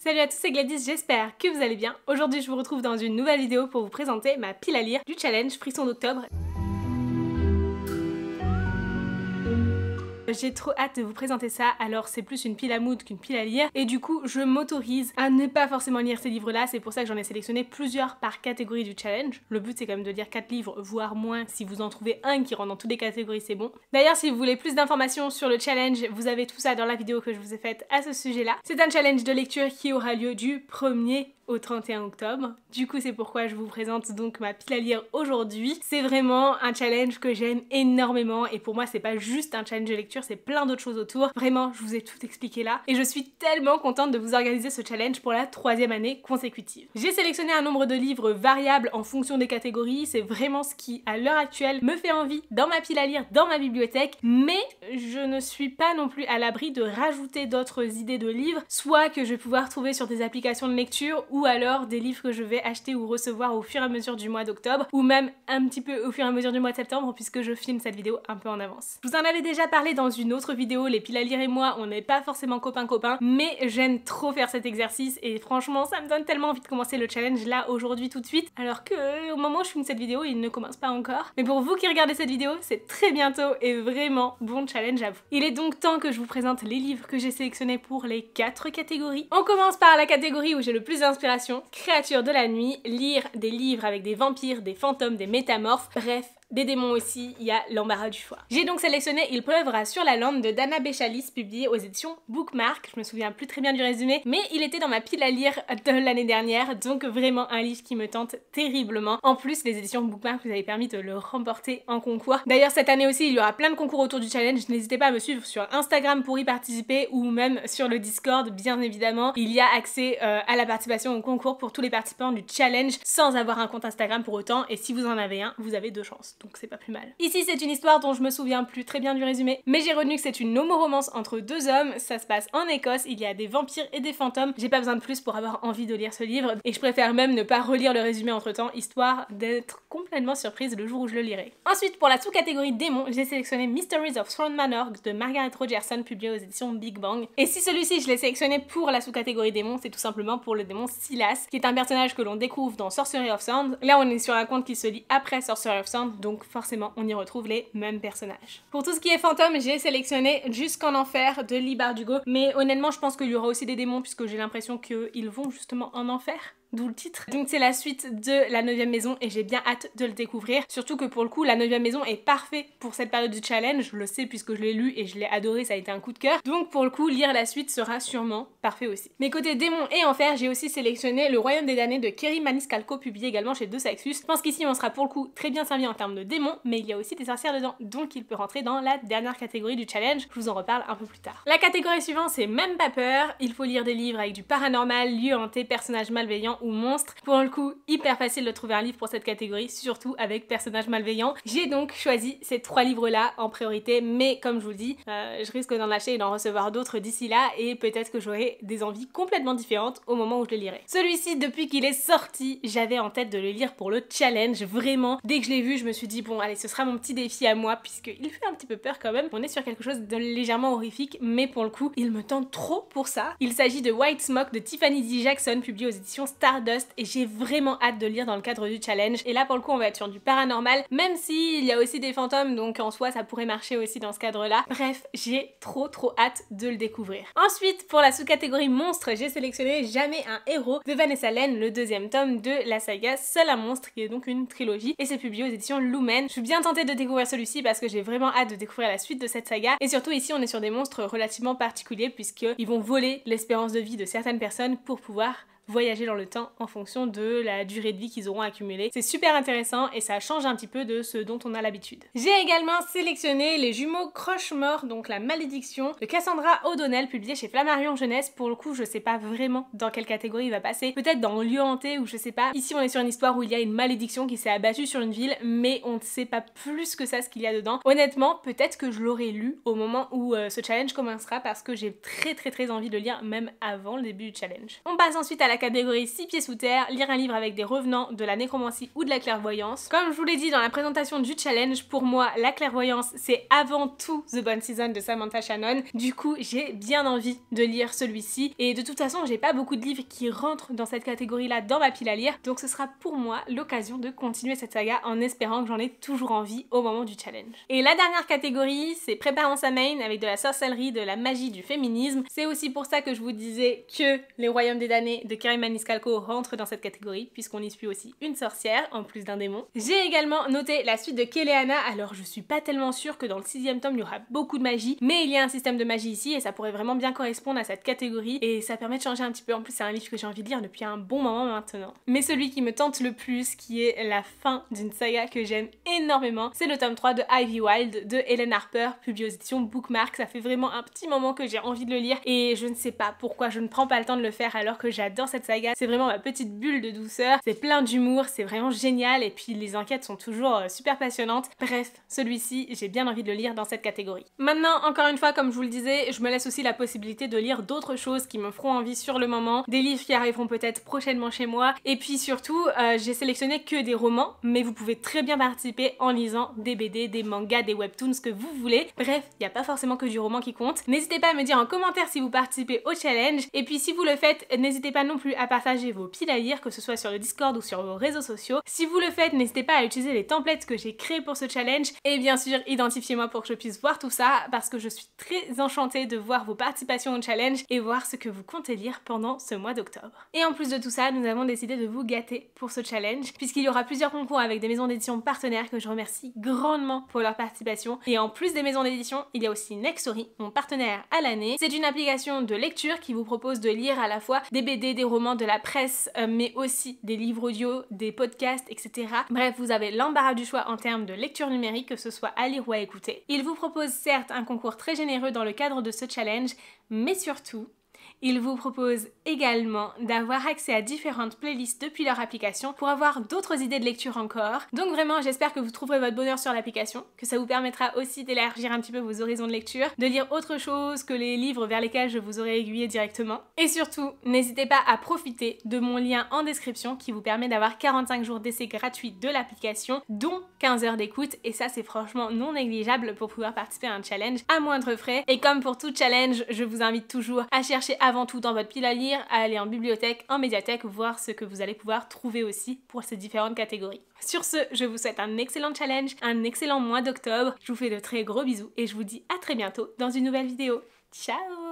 Salut à tous, c'est Gladys, j'espère que vous allez bien. Aujourd'hui je vous retrouve dans une nouvelle vidéo pour vous présenter ma pile à lire du challenge Frisson d'octobre. J'ai trop hâte de vous présenter ça, alors c'est plus une pile à mood qu'une pile à lire et du coup je m'autorise à ne pas forcément lire ces livres là, c'est pour ça que j'en ai sélectionné plusieurs par catégorie du challenge. Le but c'est quand même de lire 4 livres, voire moins, si vous en trouvez un qui rentre dans toutes les catégories c'est bon. D'ailleurs si vous voulez plus d'informations sur le challenge, vous avez tout ça dans la vidéo que je vous ai faite à ce sujet là. C'est un challenge de lecture qui aura lieu du 1er au 31 octobre. Du coup c'est pourquoi je vous présente donc ma pile à lire aujourd'hui. C'est vraiment un challenge que j'aime énormément et pour moi c'est pas juste un challenge de lecture, c'est plein d'autres choses autour. Vraiment je vous ai tout expliqué là et je suis tellement contente de vous organiser ce challenge pour la 3e année consécutive. J'ai sélectionné un nombre de livres variable en fonction des catégories, c'est vraiment ce qui à l'heure actuelle me fait envie dans ma pile à lire, dans ma bibliothèque, mais je ne suis pas non plus à l'abri de rajouter d'autres idées de livres, soit que je vais pouvoir trouver sur des applications de lecture ou alors des livres que je vais acheter ou recevoir au fur et à mesure du mois d'octobre ou même un petit peu au fur et à mesure du mois de septembre puisque je filme cette vidéo un peu en avance. Je vous en avais déjà parlé dans une autre vidéo, les piles à lire et moi on n'est pas forcément copains mais j'aime trop faire cet exercice et franchement ça me donne tellement envie de commencer le challenge là aujourd'hui tout de suite alors que au moment où je filme cette vidéo il ne commence pas encore. Mais pour vous qui regardez cette vidéo c'est très bientôt et vraiment bon challenge à vous. Il est donc temps que je vous présente les livres que j'ai sélectionnés pour les 4 catégories. On commence par la catégorie où j'ai le plus d'inspiration. Créatures de la nuit, lire des livres avec des vampires, des fantômes, des métamorphes, bref, des démons aussi, il y a l'embarras du choix. J'ai donc sélectionné Il pleuvra sur la lande de Dana Béchalis, publié aux éditions Bookmark. Je me souviens plus très bien du résumé, mais il était dans ma pile à lire de l'année dernière, donc vraiment un livre qui me tente terriblement. En plus, les éditions Bookmark vous avez permis de le remporter en concours. D'ailleurs, cette année aussi, il y aura plein de concours autour du challenge. N'hésitez pas à me suivre sur Instagram pour y participer ou même sur le Discord, bien évidemment. Il y a accès à la participation au concours pour tous les participants du challenge sans avoir un compte Instagram pour autant. Et si vous en avez un, vous avez 2 chances. Donc c'est pas plus mal. Ici c'est une histoire dont je me souviens plus très bien du résumé, mais j'ai retenu que c'est une homo-romance entre 2 hommes, ça se passe en Écosse, il y a des vampires et des fantômes, j'ai pas besoin de plus pour avoir envie de lire ce livre, et je préfère même ne pas relire le résumé entre temps, histoire d'être complètement surprise le jour où je le lirai. Ensuite pour la sous-catégorie démons, j'ai sélectionné Mysteries of Throne Manor de Margaret Rogerson, publié aux éditions Big Bang, et si celui-ci je l'ai sélectionné pour la sous-catégorie démons, c'est tout simplement pour le démon Silas, qui est un personnage que l'on découvre dans Sorcery of Sound. Là on est sur un conte qui se lit après Sorcery of Sound, donc forcément on y retrouve les mêmes personnages. Pour tout ce qui est fantôme, j'ai sélectionné Jusqu'en enfer de Leigh Bardugo, mais honnêtement je pense qu'il y aura aussi des démons puisque j'ai l'impression qu'ils vont justement en enfer. D'où le titre. Donc c'est la suite de La 9e maison et j'ai bien hâte de le découvrir. Surtout que pour le coup, La 9e maison est parfait pour cette période du challenge. Je le sais puisque je l'ai lu et je l'ai adoré, ça a été un coup de cœur. Donc pour le coup, lire la suite sera sûrement parfait aussi. Mais côté démons et enfer, j'ai aussi sélectionné Le Royaume des damnés de Kerry Maniscalco, publié également chez Deux Saxus. Je pense qu'ici on sera pour le coup très bien servi en termes de démons, mais il y a aussi des sorcières dedans. Donc il peut rentrer dans la dernière catégorie du challenge. Je vous en reparle un peu plus tard. La catégorie suivante, c'est Même pas peur. Il faut lire des livres avec du paranormal, lieu hanté, personnages malveillants ou monstres. Pour le coup, hyper facile de trouver un livre pour cette catégorie, surtout avec personnages malveillants. J'ai donc choisi ces 3 livres-là en priorité, mais comme je vous le dis, je risque d'en lâcher et d'en recevoir d'autres d'ici là, et peut-être que j'aurai des envies complètement différentes au moment où je le lirai. Celui-ci, depuis qu'il est sorti, j'avais en tête de le lire pour le challenge, vraiment. Dès que je l'ai vu, je me suis dit, bon allez, ce sera mon petit défi à moi, puisqu'il fait un petit peu peur quand même. On est sur quelque chose de légèrement horrifique, mais pour le coup, il me tente trop pour ça. Il s'agit de White Smoke de Tiffany D. Jackson, publié aux éditions Stardust, et j'ai vraiment hâte de le lire dans le cadre du challenge. Et là pour le coup on va être sur du paranormal, même s'il y a aussi des fantômes, donc en soi ça pourrait marcher aussi dans ce cadre là. Bref, j'ai trop hâte de le découvrir. Ensuite pour la sous-catégorie monstre, j'ai sélectionné Jamais un héros de Vanessa Len, le 2e tome de la saga Seul un monstre, qui est donc une trilogie, et c'est publié aux éditions Lumen. Je suis bien tentée de découvrir celui-ci parce que j'ai vraiment hâte de découvrir la suite de cette saga, et surtout ici on est sur des monstres relativement particuliers puisqu'ils vont voler l'espérance de vie de certaines personnes pour pouvoir voyager dans le temps en fonction de la durée de vie qu'ils auront accumulée. C'est super intéressant et ça change un petit peu de ce dont on a l'habitude. J'ai également sélectionné Les jumeaux Croche-Mort, donc La malédiction de Cassandra O'Donnell, publié chez Flammarion Jeunesse. Pour le coup, je sais pas vraiment dans quelle catégorie il va passer. Peut-être dans Lieu hanté ou je sais pas. Ici, on est sur une histoire où il y a une malédiction qui s'est abattue sur une ville, mais on ne sait pas plus que ça ce qu'il y a dedans. Honnêtement, peut-être que je l'aurais lu au moment où ce challenge commencera parce que j'ai très envie de le lire même avant le début du challenge. On passe ensuite à la la catégorie 6 pieds sous terre, lire un livre avec des revenants, de la nécromancie ou de la clairvoyance. Comme je vous l'ai dit dans la présentation du challenge, pour moi la clairvoyance c'est avant tout The Bone Season de Samantha Shannon. Du coup j'ai bien envie de lire celui-ci et de toute façon j'ai pas beaucoup de livres qui rentrent dans cette catégorie là dans ma pile à lire, donc ce sera pour moi l'occasion de continuer cette saga en espérant que j'en ai toujours envie au moment du challenge. Et la dernière catégorie c'est Préparons sa main avec de la sorcellerie, de la magie, du féminisme. C'est aussi pour ça que je vous disais que Les Royaumes des damnés de Kerry Maniscalco rentre dans cette catégorie puisqu'on y suit aussi une sorcière en plus d'un démon. J'ai également noté la suite de Keleana, alors je suis pas tellement sûre que dans le 6e tome il y aura beaucoup de magie, mais il y a un système de magie ici et ça pourrait vraiment bien correspondre à cette catégorie et ça permet de changer un petit peu. En plus c'est un livre que j'ai envie de lire depuis un bon moment maintenant. Mais celui qui me tente le plus, qui est la fin d'une saga que j'aime énormément, c'est le tome 3 de Ivy Wild de Helen Harper, publié aux éditions Bookmark. Ça fait vraiment un petit moment que j'ai envie de le lire et je ne sais pas pourquoi je ne prends pas le temps de le faire alors que j'adore cette saga. C'est vraiment ma petite bulle de douceur, c'est plein d'humour, c'est vraiment génial et puis les enquêtes sont toujours super passionnantes. Bref, celui-ci, j'ai bien envie de le lire dans cette catégorie. Maintenant, encore une fois, comme je vous le disais, je me laisse aussi la possibilité de lire d'autres choses qui me feront envie sur le moment, des livres qui arriveront peut-être prochainement chez moi et puis surtout, j'ai sélectionné que des romans, mais vous pouvez très bien participer en lisant des BD, des mangas, des webtoons, ce que vous voulez. Bref, il n'y a pas forcément que du roman qui compte. N'hésitez pas à me dire en commentaire si vous participez au challenge et puis si vous le faites, n'hésitez pas non plus à partager vos piles à lire, que ce soit sur le Discord ou sur vos réseaux sociaux. Si vous le faites, n'hésitez pas à utiliser les templates que j'ai créés pour ce challenge et bien sûr, identifiez-moi pour que je puisse voir tout ça parce que je suis très enchantée de voir vos participations au challenge et voir ce que vous comptez lire pendant ce mois d'octobre. Et en plus de tout ça, nous avons décidé de vous gâter pour ce challenge puisqu'il y aura plusieurs concours avec des maisons d'édition partenaires que je remercie grandement pour leur participation. Et en plus des maisons d'édition, il y a aussi Nextory, mon partenaire à l'année. C'est une application de lecture qui vous propose de lire à la fois des BD, des romans, de la presse, mais aussi des livres audio, des podcasts, etc. Bref, vous avez l'embarras du choix en termes de lecture numérique, que ce soit à lire ou à écouter. Il vous propose certes un concours très généreux dans le cadre de ce challenge, mais surtout, il vous propose également d'avoir accès à différentes playlists depuis leur application pour avoir d'autres idées de lecture encore. Donc vraiment, j'espère que vous trouverez votre bonheur sur l'application, que ça vous permettra aussi d'élargir un petit peu vos horizons de lecture, de lire autre chose que les livres vers lesquels je vous aurais aiguillé directement. Et surtout, n'hésitez pas à profiter de mon lien en description qui vous permet d'avoir 45 jours d'essai gratuit de l'application, dont 15 heures d'écoute, et ça c'est franchement non négligeable pour pouvoir participer à un challenge à moindre frais. Et comme pour tout challenge, je vous invite toujours à chercher avant tout dans votre pile à lire, à aller en bibliothèque, en médiathèque, voir ce que vous allez pouvoir trouver aussi pour ces différentes catégories. Sur ce, je vous souhaite un excellent challenge, un excellent mois d'octobre, je vous fais de très gros bisous et je vous dis à très bientôt dans une nouvelle vidéo. Ciao!